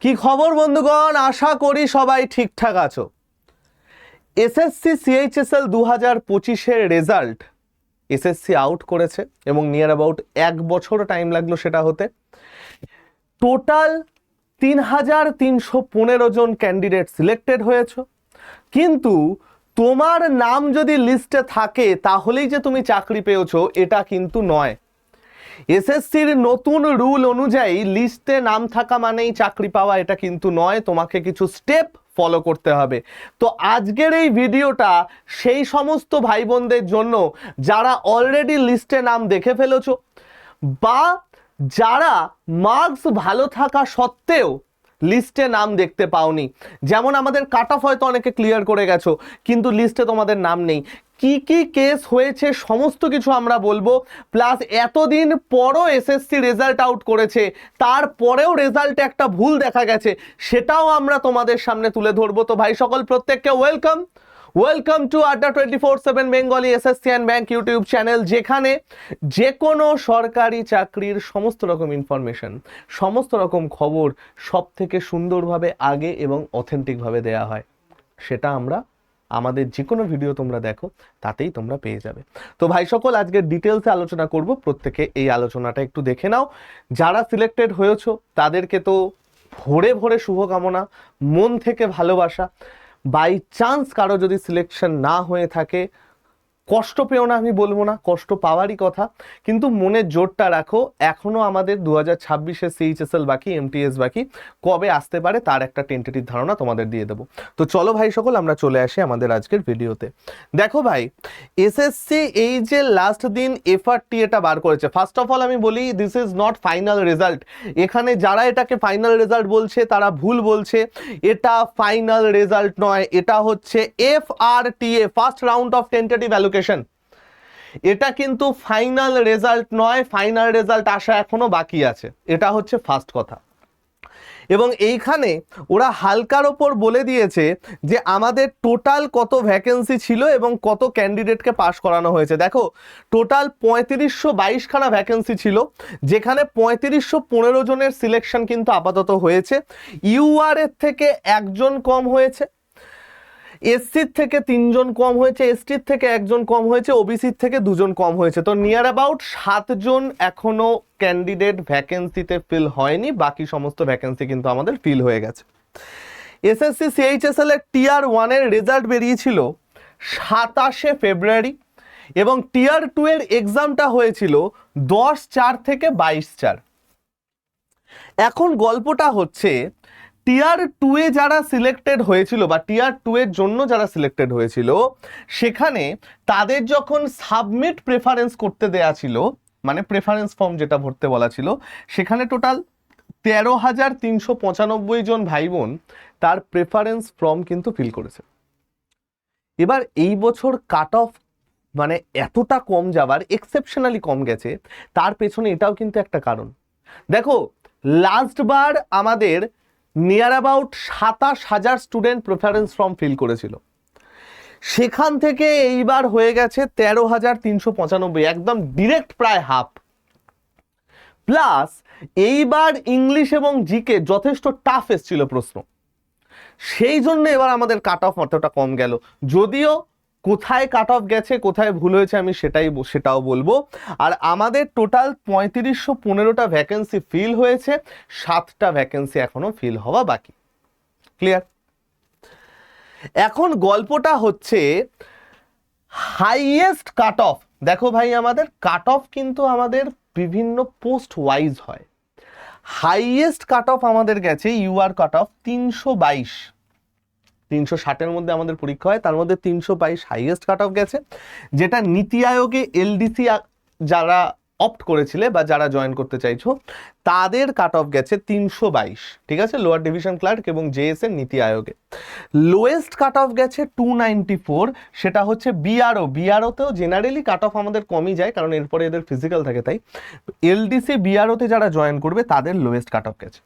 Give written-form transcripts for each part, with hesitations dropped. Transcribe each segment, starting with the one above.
কি খবর বন্ধুগণ, আশা করি সবাই ঠিকঠাক আছো। এসএসসি সিএইচএসএল 2025-এর রেজাল্ট এসএসসি আউট করেছে এবং নিয়ার অ্যাবাউট 1 বছর টাইম লাগলো সেটা হতে। টোটাল 3,315 জন ক্যান্ডিডেট সিলেক্টেড হয়েছে, কিন্তু তোমার নাম যদি লিস্টে থাকে তাহলেই যে তুমি চাকরি পেয়েছো এটা কিন্তু নয়। এসএসসির নতুন রুল অনুযায়ী লিস্টে নাম থাকা মানেই চাকরি পাওয়া এটা কিন্তু নয়, তোমাকে কিছু স্টেপ ফলো করতে হবে। তো আজকের এই ভিডিওটা সেই সমস্ত ভাই বোনদের জন্য যারা অলরেডি লিস্টে নাম দেখে ফেলেছো বা যারা মার্কস ভালো থাকা সত্ত্বেও লিস্টে নাম দেখতে পাওনি। যেমন আমাদের কাট অফ হয়তো অনেকে ক্লিয়ার করে গেছো কিন্তু লিস্টে তোমাদের নাম নেই। কি কি কেস হয়েছে সমস্ত কিছু আমরা বলবো, প্লাস এতদিন পরও এসএসসি রেজাল্ট আউট করেছে তারপরেও রেজাল্টে একটা ভুল দেখা গেছে সেটাও আমরা তোমাদের সামনে তুলে ধরবো। তো ভাই সকল প্রত্যেককে ওয়েলকাম টু আড্ডা 24/7 Bengali SSC and bank YouTube channel, যেখানে যে কোনো সরকারি চাকরির সমস্ত রকম ইনফরমেশন, সমস্ত রকম খবর সব থেকে সুন্দরভাবে আগে এবং অথেন্টিকভাবে দেয়া হয়। সেটা আমরা আমাদের যে কোনো ভিডিও তোমরা দেখো তাতেই তোমরা পেয়ে যাবে। তো ভাই সকল আজকে ডিটেলসে আলোচনা করব, প্রত্যেকে এই আলোচনাটা একটু দেখে নাও। যারা সিলেক্টেড হয়েছো তাদেরকে তো ভোরে ভোরে শুভকামনা, মন থেকে ভালোবাসা। বাই চান্স কারো যদি সিলেকশন না হয়ে থাকে কষ্ট পেও না, আমি বলবো না, কষ্ট পাওয়ারই কথা, কিন্তু মনের জোরটা রাখো। এখনো আমাদের 2026-এ সিএইচএসএল বাকি, এমটিএস বাকি, কবে আসতে পারে তার একটা টেন্টেটিভ ধারণা তোমাদের দিয়ে দেবো। তো চলো ভাই সকল আমরা চলে আসি আমাদের আজকের ভিডিওতে। দেখো ভাই, এসএসসি এই যে লাস্ট দিন এফআরটি এটা বার করেছে, ফার্স্ট অফ অল আমি বলি this is not final result. এখানে যারা এটাকে ফাইনাল রেজাল্ট বলছে তারা ভুল বলছে। এটা ফাইনাল রেজাল্ট নয়, এটা হচ্ছে FRTA, first round of tentative allocation. এটা কিন্তু ফাইনাল রেজাল্ট নয়, ফাইনাল রেজাল্ট আসা এখনো বাকি আছে, এটা হচ্ছে ফার্স্ট কথা। এবং এইখানে ওরা হালকার ওপর বলে দিয়েছে যে আমাদের টোটাল কত ভ্যাকেন্সি ছিল এবং কত ক্যান্ডিডেটকে পাস করানো হয়েছে। দেখো টোটাল 3522খানা ভ্যাকেন্সি ছিল, যেখানে 3515 জনের সিলেকশন কিন্তু আপাতত হয়েছে। ইউআর এর থেকে 1 জন কম হয়েছে, এসসির থেকে 3 জন কম হয়েছে, এসটির থেকে 1 জন কম হয়েছে, ওবিসির থেকে 2 জন কম হয়েছে। তো নিয়ার অ্যাবাউট 7 জন এখনো ক্যান্ডিডেট ভ্যাকেন্সিতে ফিল হয়নি, বাকি সমস্ত ভ্যাকেন্সি কিন্তু আমাদের ফিল হয়ে গেছে। এসএসসি সিএইচএসএল এর টিয়ার 1 এর রেজাল্ট বেরিয়েছিল 27শে ফেব্রুয়ারি এবং টিয়ার 2 এর এক্সামটা হয়েছিল 10/4 থেকে 22/4। এখন গল্পটা হচ্ছে টিয়ার 2 এ যারা সিলেক্টেড হয়েছিল বা টিয়ার 2 এর জন্য যারা সিলেক্টেড হয়েছিল সেখানে তাদের যখন সাবমিট প্রেফারেন্স করতে দেয়া ছিল, মানে প্রেফারেন্স ফর্ম যেটা ভরতে বলা ছিল, সেখানে টোটাল 13,395 জন ভাই বোন তার প্রেফারেন্স ফর্ম কিন্তু ফিল করেছে। এবার এই বছর কাট অফ মানে এতটা কম যাবার, এক্সেপশনালি কম গেছে, তার পেছনে এটাও কিন্তু একটা কারণ। দেখো লাস্ট বার আমাদের near about 27,000 student preference form fill করেছিল, সেখান থেকে এইবার হয়ে গেছে 13,395, একদম ডিরেক্ট প্রায় হাফ। প্লাস এইবার ইংলিশ এবং জিকে যথেষ্ট টাফ এসেছিল প্রশ্ন, সেই জন্য এবার আমাদের কাট অফ অতটা কম গেল। যদিও কোথায় কাট অফ গেছে কোথায় ভুল হয়েছে আমি সেটাও বলবো। আর আমাদের টোটাল 3515টা ভ্যাকেন্সি ফিল হয়েছে, 7টা ভ্যাকেন্সি এখনো ফিল হওয়া বাকি। ক্লিয়ার? এখন গল্পটা হচ্ছে হাইয়েস্ট কাট অফ। দেখো ভাই আমাদের কাট অফ কিন্তু আমাদের বিভিন্ন পোস্ট ওয়াইজ হয়। হাইয়েস্ট কাট অফ আমাদের গেছে ইউআর কাট অফ 322, 360-এর মধ্যে আমাদের পরীক্ষা হয়, তার মধ্যে 322 হাইয়েস্ট কাট অফ গেছে, যেটা নীতি আয়োগে এলডিসি যারা অপ্ট করেছিলে বা যারা জয়েন করতে চাইছো তাদের কাট অফ গেছে 322, ঠিক আছে, লোয়ার ডিভিশন ক্লার্ক এবং জেএস এর নীতি আয়োগে। লোয়েস্ট কাট অফ গেছে 294, সেটা হচ্ছে বিআরওতেও জেনারেলি কাট অফ আমাদের কমই যায় কারণ এরপরে এদের ফিজিক্যাল থাকে, তাই এলডিসি বিআরওতে যারা জয়েন করবে তাদের লোয়েস্ট কাট অফ গেছে।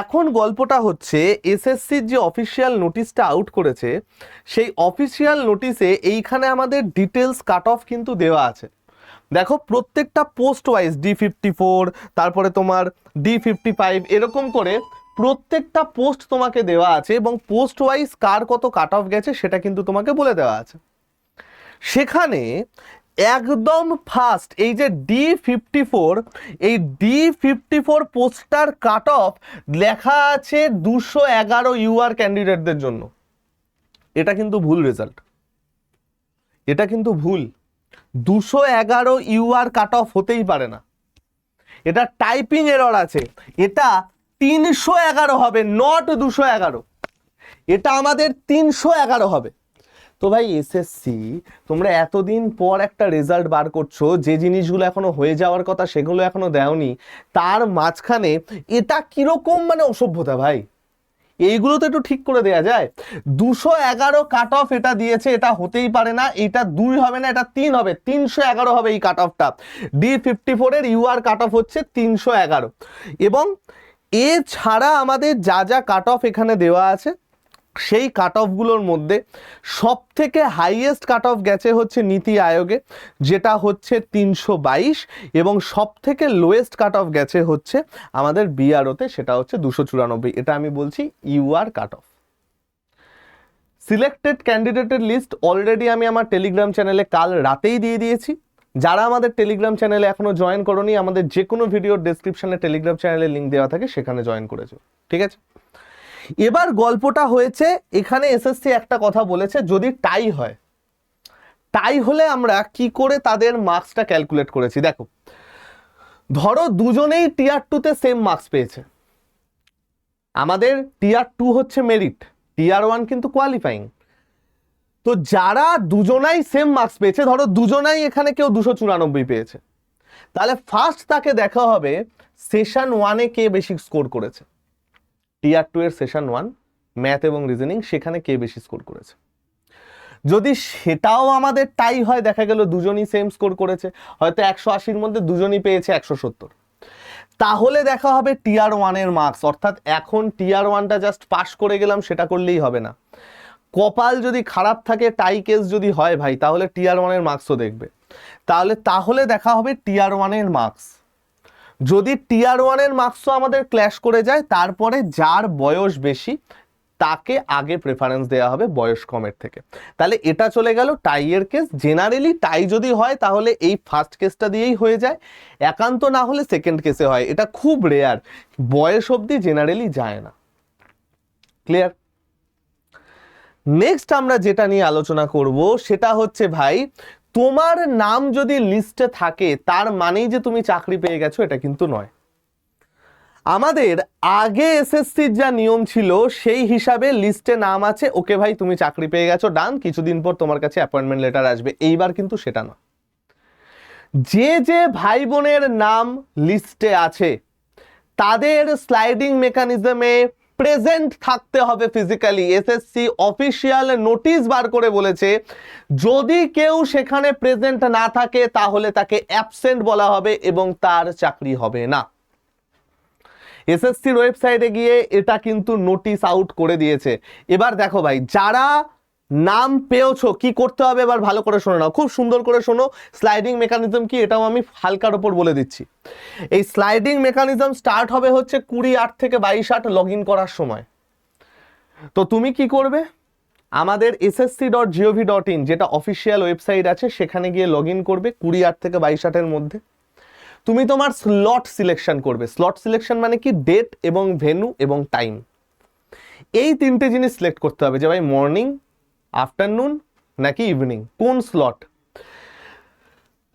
এখন গল্পটা হচ্ছে এসএসসির যে অফিসিয়াল নোটিশটা আউট করেছে সেই অফিসিয়াল নোটিশে এইখানে আমাদের ডিটেলস কাট অফ কিন্তু দেওয়া আছে। দেখো প্রত্যেকটা পোস্ট ওয়াইজ D54, তারপরে তোমার D55, এরকম করে প্রত্যেকটা পোস্ট তোমাকে দেওয়া আছে এবং পোস্ট ওয়াইজ কার কত কাট অফ গেছে সেটা কিন্তু তোমাকে বলে দেওয়া আছে। সেখানে একদম ফার্স্ট এই যে D54, এই D54 পোস্টার কাট অফ লেখা আছে 211 ইউআর ক্যান্ডিডেটদের জন্য। এটা কিন্তু ভুল রেজাল্ট, এটা কিন্তু ভুল। 211 ইউআর কাট অফ হতেই পারে না, এটা টাইপিং এরর আছে। এটা 311 হবে, নট 211, এটা আমাদের 311 হবে। তো ভাই এসএসসি তোমরা এতদিন পর একটা রেজাল্ট বার করছো, যে জিনিসগুলো এখনো হয়ে যাওয়ার কথা সেগুলো এখনো দেওনি, তার মাঝখানে এটা কিরকম মানে অসভ্যতা ভাই। এইগুলো তো একটু ঠিক করে দেয়া যায়। 211 কাট অফ এটা দিয়েছে, এটা হতেই পারে না, এটা 2 হবে না, এটা 3 হবে, 311 হবে এই কাট অফটা। D54 এর ইউআর কাট অফ হচ্ছে 311। এবং এছাড়া আমাদের যা যা কাট অফ এখানে দেওয়া আছে সেই কাট অফগুলোর মধ্যে সব থেকে হাইয়েস্ট কাট অফ গেছে হচ্ছে নীতি আয়োগে, যেটা হচ্ছে 322, এবং সব থেকে লোয়েস্ট কাট অফ গেছে হচ্ছে আমাদের বিআরওতে, সেটা হচ্ছে 294। এটা আমি বলছি ইউআর কাট অফ। সিলেক্টেড ক্যান্ডিডেটের লিস্ট অলরেডি আমি আমার টেলিগ্রাম চ্যানেলে কাল রাতেই দিয়ে দিয়েছি। যারা আমাদের টেলিগ্রাম চ্যানেলে এখনো জয়েন করোনি, আমাদের যে কোনো ভিডিওর ডেসক্রিপশনে টেলিগ্রাম চ্যানেলের লিঙ্ক দেওয়া থাকে, সেখানে জয়েন করেছো, ঠিক আছে। এবার গল্পটা হয়েছে এখানে এসএসসি একটা কথা বলেছে, যদি টাই হয়, টাই হলে আমরা কি করে তাদের মার্কসটা ক্যালকুলেট করেছি দেখো। ধরো দুজনেই টিয়ার 2তে সেম মার্কস পেয়েছে, আমাদের টিয়ার 2 হচ্ছে মেরিট, টিয়ার 1 কিন্তু কোয়ালিফাইং। তো যারা দুজনাই সেম মার্কস পেয়েছে, ধরো দুজনাই এখানে কেউ 294 পেয়েছে, তাহলে ফার্স্ট তাকে দেখা হবে সেশন 1-এ কে বেশি স্কোর করেছে। টিয়ার 2 এর সেশন 1 ম্যাথ এবং রিজনিং, সেখানে কে বেশি স্কোর করেছে। যদি সেটাও আমাদের টাই হয়, দেখা গেল দুজনই সেম স্কোর করেছে, হয়তো 180-র মধ্যে দুজনই পেয়েছে 170, তাহলে দেখা হবে টিয়ার 1-এর মার্কস। অর্থাৎ এখন টিয়ার 1টা জাস্ট পাস করে গেলাম সেটা করলেই হবে না, কপাল যদি খারাপ থাকে, টাই কেস যদি হয় ভাই, তাহলে টিয়ার 1-এর মার্কসও দেখবে। তাহলে দেখা হবে টিয়ার 1-এর মার্কস। যদি টিয়ার 1-এর মার্কসও আমাদের ক্ল্যাশ করে যায়, তারপরে যার বয়স বেশি তাকে আগে প্রেফারেন্স দেওয়া হবে বয়স কমের থেকে। তাহলে এটা চলে গেল টাইয়ের কেস। জেনারেলি টাই যদি হয় তাহলে এই ফার্স্ট কেসটা দিয়েই হয়ে যায়, একান্ত না হলে সেকেন্ড কেসে হয়, এটা খুব রেয়ার, বয়স অবধি জেনারেলি যায় না। ক্লিয়ার? নেক্সট আমরা যেটা নিয়ে আলোচনা করব সেটা হচ্ছে ভাই, তোমার নাম যদি লিস্টে থাকে তার মানেই যে তুমি চাকরি পেয়ে গেছো এটা কিন্তু নয়। আমাদের আগে এসএসসির যা নিয়ম ছিল সেই হিসাবে লিস্টে নাম আছে, ওকে ভাই তুমি চাকরি পেয়ে গেছো, ডান, কিছুদিন পর তোমার কাছে অ্যাপয়েন্টমেন্ট লেটার আসবে। এইবার কিন্তু সেটা নয়। যে যে ভাই বোনের নাম লিস্টে আছে তাদের স্লাইডিং মেকানিজমে প্রেজেন্ট থাকতে হবে ফিজিক্যালি। এসএসসি অফিসিয়াল নোটিশ বার করে বলেছে, যদি কেউ সেখানে প্রেজেন্ট না থাকে তাহলে তাকে অ্যাবসেন্ট বলা হবে এবং তার চাকরি হবে না। এসএসসির ওয়েবসাইটে গিয়ে এটা কিন্তু নোটিশ আউট করে দিয়েছে। এবার দেখো ভাই, যারা নাম পেয়েছো কি করতে হবে এবার ভালো করে শোনো নাও, খুব সুন্দর করে শোনো। স্লাইডিং মেকানিজম কি এটাও আমি হালকার ওপর বলে দিচ্ছি। এই স্লাইডিং মেকানিজম স্টার্ট হবে হচ্ছে 20/8 থেকে 22/8 লগ ইন করার সময়। তো তুমি কি করবে, আমাদের ssc.gov.in যেটা অফিসিয়াল ওয়েবসাইট আছে সেখানে গিয়ে লগ ইন করবে 20/8 থেকে 22/8-এর মধ্যে। তুমি তোমার স্লট সিলেকশন করবে। স্লট সিলেকশন মানে কি, ডেট এবং ভেন্যু এবং টাইম, এই তিনটে জিনিস সিলেক্ট করতে হবে যে ভাই মর্নিং, আফটারনুন নাকি ইভিনিং, কোন স্লট।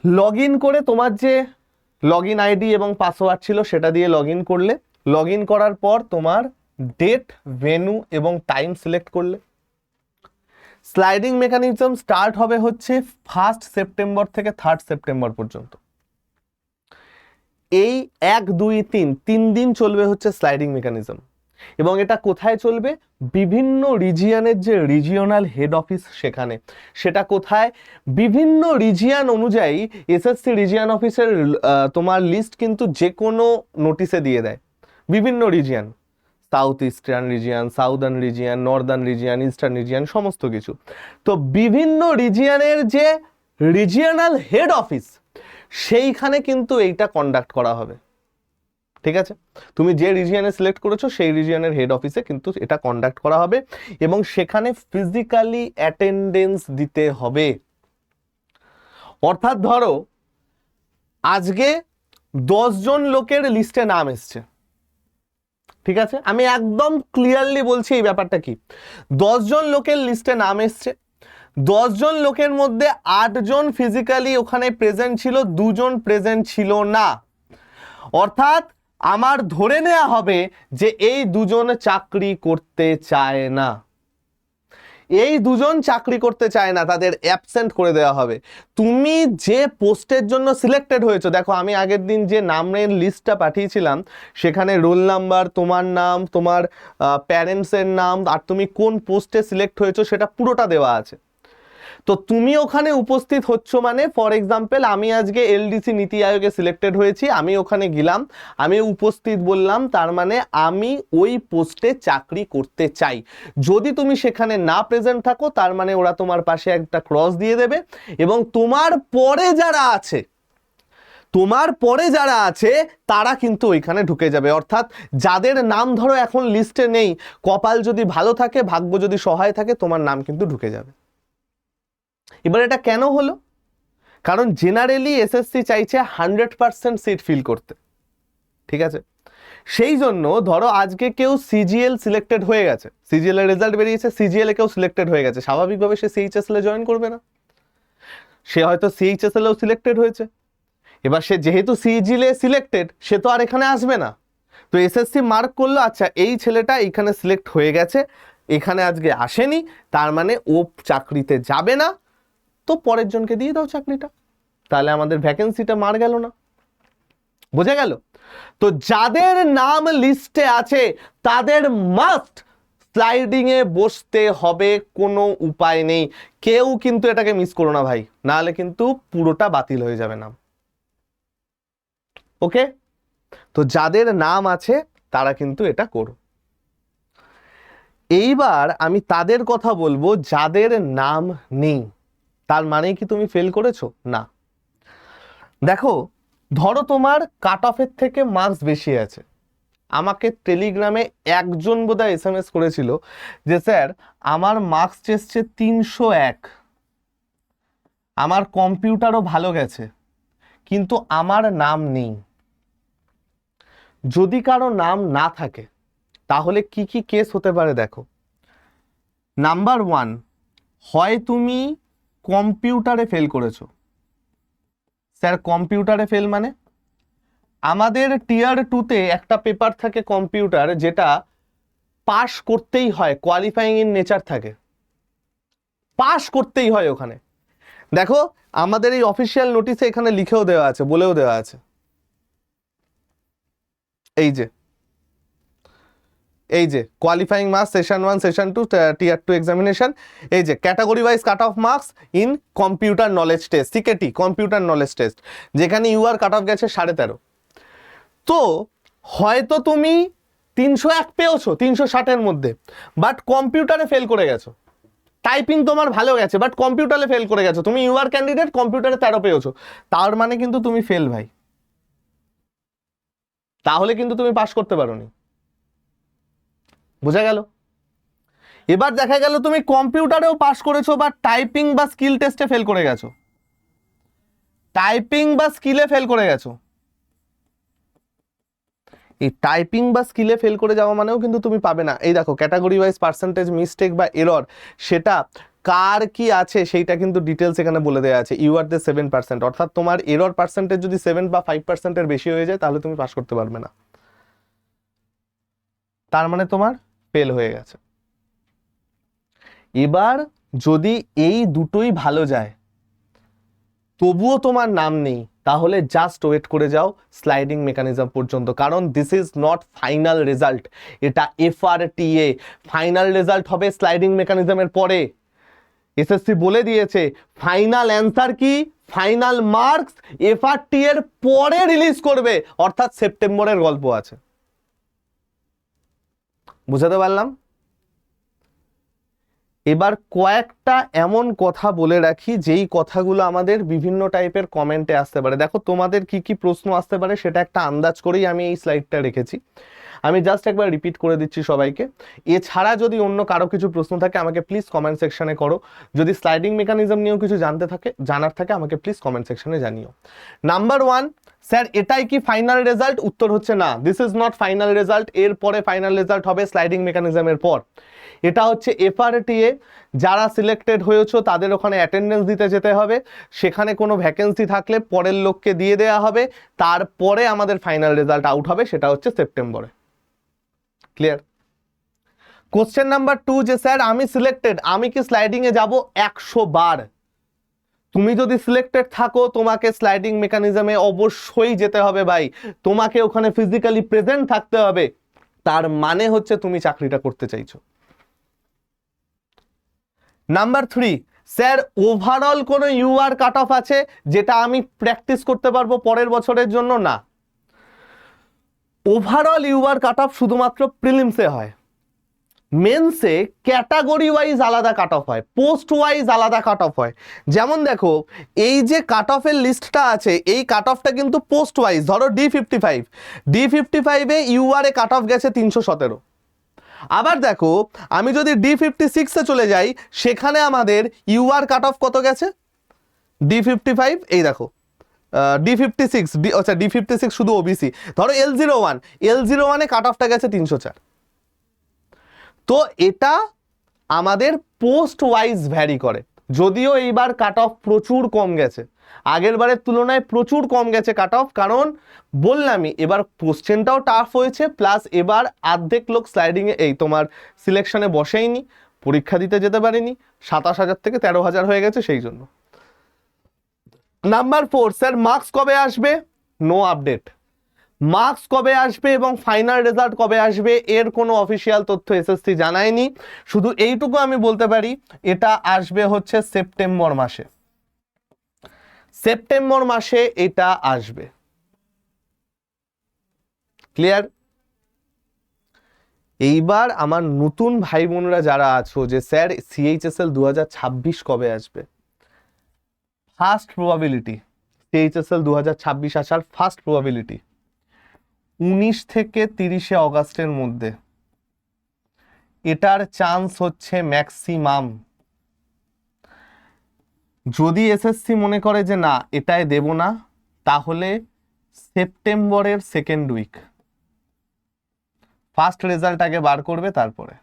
লগ ইন করে তোমার যে লগ ইন আইডি এবং পাসওয়ার্ড ছিল সেটা দিয়ে লগ ইন করলে, লগ ইন করার পর তোমার ডেট, ভেন্যু এবং টাইম সিলেক্ট করলে। স্লাইডিং মেকানিজম স্টার্ট হবে হচ্ছে 1 সেপ্টেম্বর থেকে 3 সেপ্টেম্বর পর্যন্ত। এই 1, 2, 3 দিন চলবে হচ্ছে স্লাইডিং মেকানিজম। এবং এটা কোথায় চলবে, বিভিন্ন রিজিয়নের যে রিজিওনাল হেড অফিস সেখানে, সেটা কোথায়, বিভিন্ন রিজিয়ন অনুযায়ী এসএসসি রিজিয়ন অফিসের তোমার লিস্ট কিন্তু যে কোনো নোটিশে দিয়ে দেয়। বিভিন্ন region, south eastern region, southern region, Northern region, eastern region, সমস্ত কিছু। তো বিভিন্ন রিজিয়নের যে রিজিয়নাল হেড অফিস সেইখানে কিন্তু এইটা কন্ডাক্ট করা হবে, ঠিক আছে, তুমি যে রিজিয়নে সিলেক্ট করেছো সেই রিজিয়নের হেড অফিসে কিন্তু এটা কন্ডাক্ট করা হবে এবং সেখানে ফিজিক্যালি অ্যাটেন্ডেন্স দিতে হবে। অর্থাৎ ধরো আজকে 10 জন লোকের লিস্টে নাম এসছে, ঠিক আছে, আমি একদম ক্লিয়ারলি বলছি এই ব্যাপারটা কি। 10 জন লোকের লিস্টে নাম এসছে, 10 জন লোকের মধ্যে 8 জন ফিজিক্যালি ওখানে প্রেজেন্ট ছিল, 2 জন প্রেজেন্ট ছিল না। অর্থাৎ আমার ধরে নেওয়া হবে যে এই 2 জন চাকরি করতে চায় না, এই 2 জন চাকরি করতে চায় না, তাদের অ্যাবসেন্ট করে দেওয়া হবে। তুমি যে পোস্টের জন্য সিলেক্টেড হয়েছো, দেখো আমি আগের দিন যে নামের লিস্টটা পাঠিয়েছিলাম সেখানে রোল নাম্বার, তোমার নাম, তোমার প্যারেন্টসের নাম আর তুমি কোন পোস্টে সিলেক্ট হয়েছো সেটা পুরোটা দেওয়া আছে। তো তুমি ওখানে উপস্থিত হচ্ছ মানে, ফর এক্সাম্পল আমি আজকে এলডিসি নীতি আয়োগে সিলেক্টেড হয়েছি, আমি ওখানে গেলাম, আমি উপস্থিত বললাম, তার মানে আমি ওই পোস্টে চাকরি করতে চাই। যদি তুমি সেখানে না প্রেজেন্ট থাকো তার মানে ওরা তোমার পাশে একটা ক্রস দিয়ে দেবে এবং তোমার পরে যারা আছে তারা কিন্তু ওইখানে ঢুকে যাবে। অর্থাৎ যাদের নাম ধরো এখন লিস্টে নেই, কপাল যদি ভালো থাকে, ভাগ্য যদি সহায় থাকে, তোমার নাম কিন্তু ঢুকে যাবে। এবার এটা কেন হলো? কারণ জেনারেলি এসএসসি চাইছে 100% সিট ফিল করতে, ঠিক আছে। সেই জন্য ধরো আজকে কেউ সিজিএল সিলেক্টেড হয়ে গেছে, সিজিএল এর রেজাল্ট বেরিয়েছে, সিজিএল এ কেউ সিলেক্টেড হয়ে গেছে, স্বাভাবিকভাবে সে সিএইচএসএল এ জয়েন করবে না, সে হয়তো সিএইচএসএল এও সিলেক্টেড হয়েছে। এবার সে যেহেতু সিজিএল এ সিলেক্টেড, সে তো আর এখানে আসবে না। তো এসএসসি মার্ক করলো, আচ্ছা এই ছেলেটা এখানে সিলেক্ট হয়ে গেছে, এখানে আজকে আসেনি, তার মানে ও চাকরিতে যাবে না, তো পরের জনকে দিয়ে দাও চাকরিটা, তাহলে আমাদের ভ্যাকেন্সিটা মার গেল না। বোঝা গেল? তো যাদের নাম লিস্টে আছে তাদের মাস্ট স্লাইডিং এ বসতে হবে, কোনো উপায় নেই। কেউ কিন্তু এটাকে মিস করো না ভাই, নাহলে কিন্তু পুরোটা বাতিল হয়ে যাবে নাম। ওকে, তো যাদের নাম আছে তারা কিন্তু এটা করো। এইবার আমি তাদের কথা বলবো যাদের নাম নেই। তার মানে কি তুমি ফেল করেছো? না। দেখো, ধরো তোমার কাট অফের থেকে মার্কস বেশি আছে। আমাকে টেলিগ্রামে একজন বোধহয় এসএমএস করেছিল যে স্যার আমার মার্কস এসছে 301, আমার কম্পিউটারও ভালো গেছে, কিন্তু আমার নাম নেই। যদি কারো নাম না থাকে তাহলে কি কি কেস হতে পারে দেখো। নাম্বার 1, হয় তুমি কম্পিউটারে ফেল করেছো। স্যার কম্পিউটারে ফেল মানে? আমাদের টিয়ার 2-তে একটা পেপার থাকে কম্পিউটার, যেটা পাস করতেই হয়, কোয়ালিফাইং ইন নেচার থাকে, পাস করতেই হয় ওখানে। দেখো আমাদের এই অফিসিয়াল নোটিশে এখানে লিখেও দেওয়া আছে, বলেও দেওয়া আছে, এই যে qualifying marks session 1 session 2 tier 2 examination, এই যে category wise cut off marks in computer knowledge test, CKT computer knowledge test, যেখানে ইউআর কাট অফ গেছে 13.5। তো হয়তো তুমি 301 পেয়েছো 360-এর মধ্যে, বাট কম্পিউটারে ফেল করে গেছো। টাইপিং তোমার ভালো গেছে বাট কম্পিউটারে ফেল করে গেছো, তুমি ইউআর ক্যান্ডিডেট, কম্পিউটারে 13 পেয়েছো, তার মানে কিন্তু তুমি ফেল ভাই, তাহলে কিন্তু তুমি পাস করতে পারোনি। বোঝা গেল? এবার দেখা গেল তুমি কম্পিউটারেও পাস করেছো বাট টাইপিং বা স্কিল টেস্টে ফেল করে গেছো, টাইপিং বা স্কিলে ফেল করে গেছো। এই টাইপিং বা স্কিলে ফেল করে যাওয়া মানেও কিন্তু তুমি পাবে না। এই দেখো ক্যাটাগরি ওয়াইজ পার্সেন্টেজ মিস্টেক বা এরর, সেটা কার কি আছে সেইটা কিন্তু ডিটেলস এখানে বলে দেওয়া আছে। ইউ আর দ্য 7%, অর্থাৎ তোমার এরর পার্সেন্টেজ যদি 7 বা 5%-এর বেশি হয়ে যায় তাহলে তুমি পাস করতে পারবে না, তার মানে তোমার ফেল হয়ে গেছে। এবার যদি এই দুটোই ভালো যায় তবুও তোমার নাম নেই, তাহলে জাস্ট ওয়েট করে যাও স্লাইডিং মেকানিজম পর্যন্ত, কারণ this is not final result, এটা এফআরটিএ। ফাইনাল রেজাল্ট হবে স্লাইডিং মেকানিজমের পরে। এসএসসি বলে দিয়েছে ফাইনাল অ্যান্সার কি, ফাইনাল মার্কস এফআরটি এর পরে রিলিজ করবে, অর্থাৎ সেপ্টেম্বরের গল্প আছে। বুঝাতে পারলাম? এবার কয়েকটা এমন কথা বলে রাখি যেই কথাগুলো আমাদের বিভিন্ন টাইপের কমেন্টে আসতে পারে। দেখো তোমাদের কি কি প্রশ্ন আসতে পারে সেটা একটা আন্দাজ করেই আমি এই স্লাইডটা রেখেছি। আমি জাস্ট একবার রিপিট করে দিচ্ছি সবাইকে। এছাড়া যদি অন্য কারো কিছু প্রশ্ন থাকে আমাকে প্লিজ কমেন্ট সেকশনে করো। যদি স্লাইডিং মেকানিজম নিয়েও কিছু জানার থাকে আমাকে প্লিজ কমেন্ট সেকশনে জানিও। নাম্বার 1, স্যার এটাই কি ফাইনাল রেজাল্ট? উত্তর হচ্ছে না, this is not final result. এর পরে ফাইনাল রেজাল্ট হবে স্লাইডিং মেকানিজমের পর। এটা হচ্ছে এফআরটিএ, যারা সিলেক্টেড হয়েছো তাদের ওখানে অ্যাটেন্ডেন্স দিতে যেতে হবে, সেখানে কোনো ভ্যাকেন্সি থাকলে পরের লোককে দিয়ে দেওয়া হবে, তারপরে আমাদের ফাইনাল রেজাল্ট আউট হবে, সেটা হচ্ছে সেপ্টেম্বরে। ক্লিয়ার? কোশ্চেন নাম্বার 2, যে স্যার আমি সিলেক্টেড, আমি কি স্লাইডিং এ যাব 100 বার? তুমি যদি সিলেক্টেড থাকো তোমাকে স্লাইডিং মেকানিজমে অবশ্যই যেতে হবে ভাই, তোমাকে ওখানে ফিজিক্যালি প্রেজেন্ট থাকতে হবে। তার মানে হচ্ছে তুমি চাকরিটা করতে চাইছো। নাম্বার 3, স্যার ওভারঅল কোনো ইউআর কাট অফ আছে যেটা আমি প্র্যাকটিস করতে পারবো পরের বছরের জন্য? না, ওভারঅল ইউআর কাট অফ শুধুমাত্র প্রিলিমসে হয়। মেন্সে ক্যাটাগরি ওয়াইজ আলাদা কাট অফ হয়, পোস্ট ওয়াইজ আলাদা কাট অফ হয়। যেমন দেখো এই যে কাট অফের লিস্টটা আছে, এই কাট অফটা কিন্তু পোস্ট ওয়াইজ। ধরো D55 ইউআর এ কাট অফ গেছে 317। আবার দেখো আমি যদি D56 এ চলে যাই, সেখানে আমাদের ইউআর কাট অফ কত গেছে? D55, এই দেখো D56, আচ্ছা D56 শুধু ওবিসি। ধরো L01 এ কাট অফটা গেছে 304। তো এটা আমাদের পোস্ট ওয়াইজ ভ্যারি করে। যদিও এইবার কাট অফ প্রচুর কম গেছে, আগের বারের তুলনায় প্রচুর কম গেছে কাট অফ, কারণ বললামই এবার কোশ্চেনটাও টাফ হয়েছে, প্লাস এবার অর্ধেক লোক স্লাইডিংয়ে এই তোমার সিলেকশনে বসেইনি, পরীক্ষা দিতে যেতে পারেনি, 27,000 থেকে 13,000 হয়ে গেছে সেই জন্য। নাম্বার 4, স্যার মার্কস কবে আসবে? No update. মার্কস কবে আসবে এবং ফাইনাল রেজাল্ট কবে আসবে এর কোনো অফিসিয়াল তথ্য এসএসসি জানায়নি। শুধু এইটুকু আমি বলতে পারি, এটা আসবে হচ্ছে সেপ্টেম্বর মাসে। সেপ্টেম্বর মাসে এটা আসবে। ক্লিয়ার? এইবার আমার নতুন ভাই বোনরা যারা আছো যে স্যার সিএইচএসএল 2026 কবে আসবে, ফার্স্ট প্রবাবিলিটি সিএইচএসএল 2026 আসার ফার্স্ট প্রবাবিলিটি 19 থেকে 30 অগাস্টের মধ্যে। এটার চান্স হচ্ছে ম্যাক্সিমাম। যদি এসএসসি মনে করে যে না এটাই দেব না, তাহলে সেপ্টেম্বরের সেকেন্ড উইক ফার্স্ট রেজাল্ট আগে বার করবে তারপরে।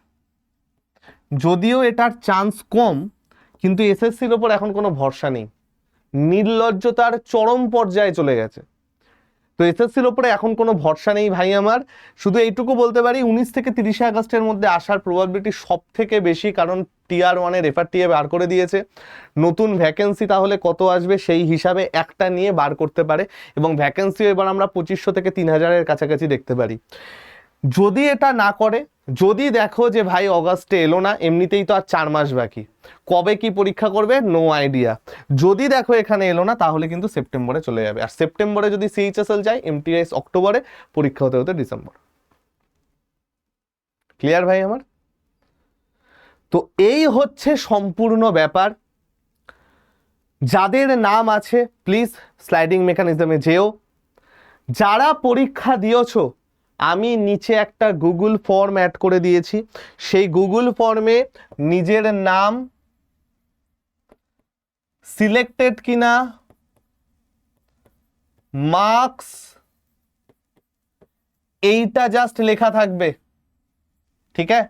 যদিও এটার চান্স কম, কিন্তু এসএসসির ওপর এখন কোনো ভরসা নেই, নির্লজ্জতার চরম পর্যায়ে চলে গেছে। তো এসএসসির ওপরে এখন কোনো ভরসা নেই ভাই আমার। শুধু এইটুকু বলতে পারি 19 থেকে 30 আগস্টের মধ্যে আসার প্রবাবিলিটি সব থেকে বেশি, কারণ টিআর 1-এর এফআরটিএ বার করে দিয়েছে। নতুন ভ্যাকেন্সি তাহলে কত আসবে সেই হিসাবে একটা নিয়ে বার করতে পারে, এবং ভ্যাকেন্সিও এবার আমরা 2500 থেকে 3000-এর কাছাকাছি দেখতে পারি। যদি এটা না করে, যদি দেখো যে ভাই অগাস্টে এলো না, এমনিতেই তো আর 4 মাস বাকি, কবে কি পরীক্ষা করবে নো আইডিয়া, যদি দেখো এখানে এলো না তাহলে কিন্তু সেপ্টেম্বরে চলে যাবে। আর সেপ্টেম্বরে যদি সিএইচএসএল যায়, এমটিএস অক্টোবরে, পরীক্ষা হতে হতে ডিসেম্বর। ক্লিয়ার ভাই আমার? তো এই হচ্ছে সম্পূর্ণ ব্যাপার। যাদের নাম আছে প্লিজ স্লাইডিং মেকানিজমে যেও। যারা পরীক্ষা দিয়েছো, আমি নিচে একটা গুগল ফর্ম অ্যাড করে দিয়েছি, সেই গুগল ফর্মে নিজের নাম, সিলেক্টেড কিনা, মার্কস, এইটা জাস্ট লেখা থাকবে। ঠিক আছে?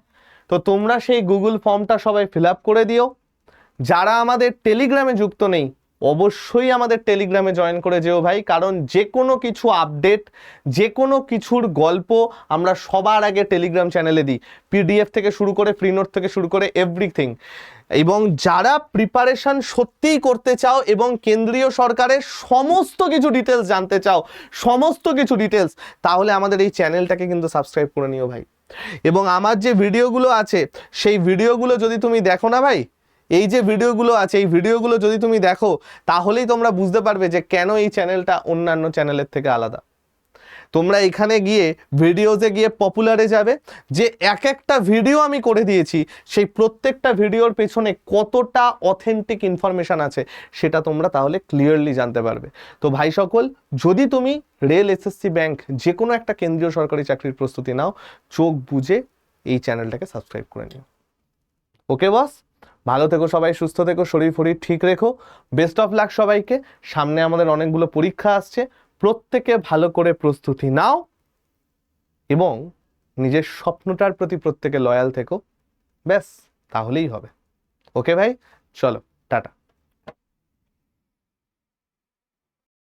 তো তোমরা সেই গুগল ফর্মটা সবাই ফিল আপ করে দিও। যারা আমাদের টেলিগ্রামে যুক্ত নেই, অবশ্যই আমাদের টেলিগ্রামে জয়েন করে যেও ভাই, কারণ যে কোনো কিছু আপডেট, যে কোনো কিছুর গল্প আমরা সবার আগে টেলিগ্রাম চ্যানেলে দিই, পিডিএফ থেকে শুরু করে ফ্রি নোট থেকে শুরু করে এভরিথিং। এবং যারা প্রিপারেশন সত্যিই করতে চাও এবং কেন্দ্রীয় সরকারের সমস্ত কিছু ডিটেলস জানতে চাও, সমস্ত কিছু ডিটেলস, তাহলে আমাদের এই চ্যানেলটাকে কিন্তু সাবস্ক্রাইব করে নিও ভাই। এবং আমার যে ভিডিওগুলো আছে সেই ভিডিওগুলো যদি তুমি দেখো না ভাই, এই যে ভিডিওগুলো আছে এই ভিডিওগুলো যদি তুমি দেখো, তাহলেই তোমরা বুঝতে পারবে যে কেন এই চ্যানেলটা অন্যান্য চ্যানেলের থেকে আলাদা। তোমরা এখানে গিয়ে ভিডিওতে গিয়ে পপুলারে যাবে, যে এক একটা ভিডিও আমি করে দিয়েছি সেই প্রত্যেকটা ভিডিওর পেছনে কতটা অথেন্টিক ইনফরমেশন আছে সেটা তোমরা তাহলে ক্লিয়ারলি জানতে পারবে। তো ভাই সকল, যদি তুমি রেল, এসএসসি, ব্যাংক যে কোনো একটা কেন্দ্রীয় সরকারি চাকরির প্রস্তুতি নাও, চোখ বুজে এই চ্যানেলটাকে সাবস্ক্রাইব করে নিও। ওকে বস, ভালো থেকো সবাই, সুস্থ থেকো, শরীর ফরীর ঠিক রেখো। বেস্ট অফ লাক সবাইকে। সামনে আমাদের অনেকগুলো পরীক্ষা আসছে, প্রত্যেকে ভালো করে প্রস্তুতি নাও এবং নিজের স্বপ্নটার প্রতি প্রত্যেকে লয়াল থেকো। ব্যাস, তাহলেই হবে। ওকে ভাই, চলো টাটা।